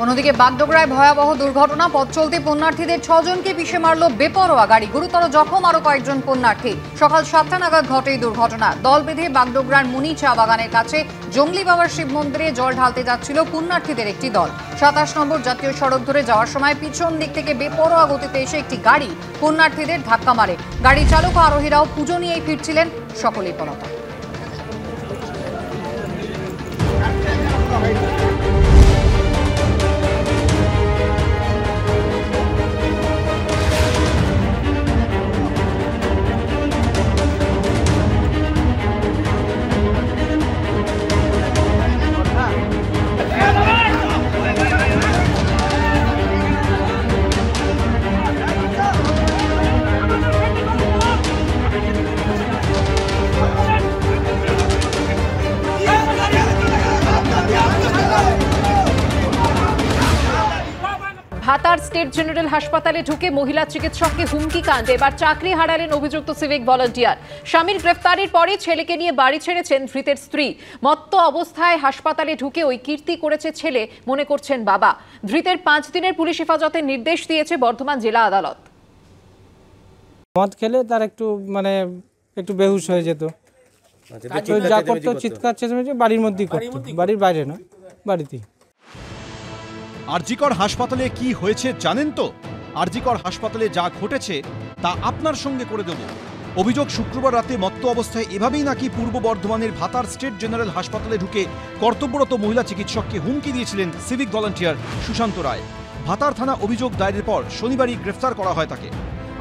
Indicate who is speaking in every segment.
Speaker 1: অন্যদিকে বাগডোগরায় ভয়াবহ দুর্ঘটনা, পথ চলতি পুণ্যার্থীদের 6 জনকে পিষে মারল বেপরোয়া গাড়ি। গুরুতর জখম আরো কয়েকজন পুণ্যার্থী। সকাল 7টা নাগাদ ঘটে এই দুর্ঘটনা। দল বেঁধে বাগডোগরার মুনি চা বাগানের কাছে জঙ্গলি বাবার শিব মন্দিরে জল ঢালতে যাচ্ছিল পুণ্যার্থীদের একটি দল। 27 নম্বর জাতীয় সড়ক ধরে যাওয়ার সময় পিছন দিক থেকে বেপরোয়া গতিতে এসে একটি গাড়ি পুণ্যার্থীদের ধাক্কা মারে। গাড়ি চালক ও আরোহীরাও পুজো নিয়েই ফিরছিলেন, সকলেই পলাতক। ভাতার স্টেট জেনারেল হাসপাতালে ঢুকে মহিলা চিকিৎসককে হুমকি কাণ্ডে এবার চাকরি হারালেন অভিযুক্ত সিভিক ভলান্টিয়ার। স্বামীর গ্রেফতারির পরে ছেলেকে নিয়ে বাড়ি ছেড়েছেন ধৃতের স্ত্রী। মত্ত অবস্থায় হাসপাতালে ঢুকে ওই কীর্তি করেছে ছেলে, মনে করছেন বাবা। ধৃতের 5 দিনের পুলিশ হেফাজতের নির্দেশ দিয়েছে বর্ধমান জেলা আদালত।
Speaker 2: মদ খেলে তার একটু বেহুশ হয়ে যেত, যা করতো চিৎকার চেঁচামেচি বাড়ির মধ্যেই করতো, বাড়ির বাইরে না, বাড়িতেই।
Speaker 3: আরজিকর হাসপাতালে কি হয়েছে জানেন তো? আরজিকর হাসপাতালে যা ঘটেছে তা আপনার সঙ্গে করে দেব। অভিযোগ, শুক্রবার রাতে মত্ত অবস্থায় এভাবেই নাকি পূর্ব বর্ধমানের ভাতার স্টেট জেনারেল হাসপাতালে ঢুকে কর্তব্যরত মহিলা চিকিৎসককে হুমকি দিয়েছিলেন সিভিক ভলান্টিয়ার সুশান্ত রায়। ভাতার থানা অভিযোগ দায়েরের পর শনিবারই গ্রেফতার করা হয় তাকে।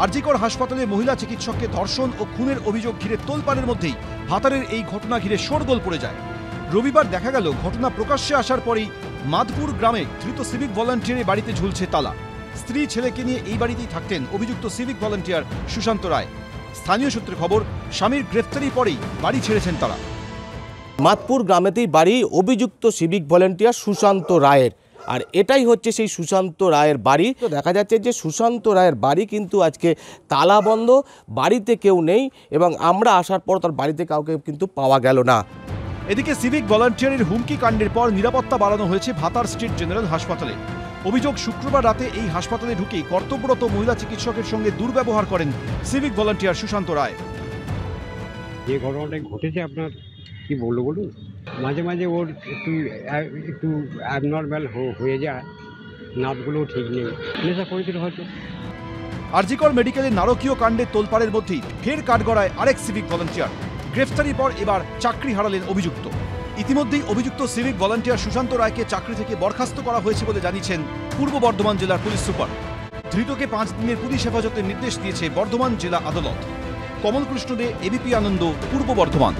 Speaker 3: আরজিকর হাসপাতালে মহিলা চিকিৎসককে ধর্ষণ ও খুনের অভিযোগ ঘিরে তোলপাড়ের মধ্যেই ভাতারের এই ঘটনা ঘিরে শোরগোল পড়ে যায়। রবিবার দেখা গেল ঘটনা প্রকাশ্যে আসার পরেই মাদপুর গ্রামে ধৃত সিভিক ভলান্টিয়ারের বাড়িতে ঝুলছে তালা। স্ত্রী ছেলেকে নিয়ে এই বাড়িতেই থাকতেন অভিযুক্ত সিভিক ভলান্টিয়ার সুশান্ত রায়। স্থানীয় সূত্রে খবর, স্বামীর গ্রেফতারির পরেই বাড়ি ছেড়েছেন তারা।
Speaker 4: মাদপুর গ্রামেতেই বাড়ি অভিযুক্ত সিভিক ভলান্টিয়ার সুশান্ত রায়ের, আর এটাই হচ্ছে সেই সুশান্ত রায়ের বাড়ি। তো দেখা যাচ্ছে যে সুশান্ত রায়ের বাড়ি কিন্তু আজকে তালা বন্ধ, বাড়িতে কেউ নেই এবং আমরা আসার পর তার বাড়িতে কাউকে কিন্তু পাওয়া গেল না।
Speaker 3: এদিকে সিভিক ভলান্টিয়ারের হুমকি কাণ্ডের পর নিরাপত্তা বাড়ানো হয়েছে ভাতার স্টেট জেনারেল হাসপাতালে। অভিযোগ, শুক্রবার রাতে এই হাসপাতালে ঢুকেই কর্তব্যরত মহিলা চিকিৎসকের সঙ্গে দুর্ব্যবহার করেন সিভিক ভলান্টিয়ার সুশান্ত রায়।
Speaker 5: যে ঘটনাটা ঘটেছে আপনার কি বলবো বলুন, মাঝে মাঝে ওর একটু অ্যাবনর্মাল হয়ে যায়, নার্ভগুলো ঠিক নেই, নেশা করেছিল হয়তো।
Speaker 3: আরজিকর মেডিকেলের নারকীয় কাণ্ডের তোলপাড়ের মধ্যেই ফের কাঠগড়ায় আরেক সিভিক ভলান্টিয়ার। গ্রেফতারির পর এবার চাকরি হারালেন অভিযুক্ত। ইতিমধ্যেই অভিযুক্ত সিভিক ভলান্টিয়ার সুশান্ত রায়কে চাকরি থেকে বরখাস্ত করা হয়েছে বলে জানিয়েছেন পূর্ব বর্ধমান জেলার পুলিশ সুপার। ধৃতকে 5 দিনের পুলিশ হেফাজতের নির্দেশ দিয়েছে বর্ধমান জেলা আদালত। কমল কৃষ্ণ দে, এবিপি আনন্দ, পূর্ব বর্ধমান।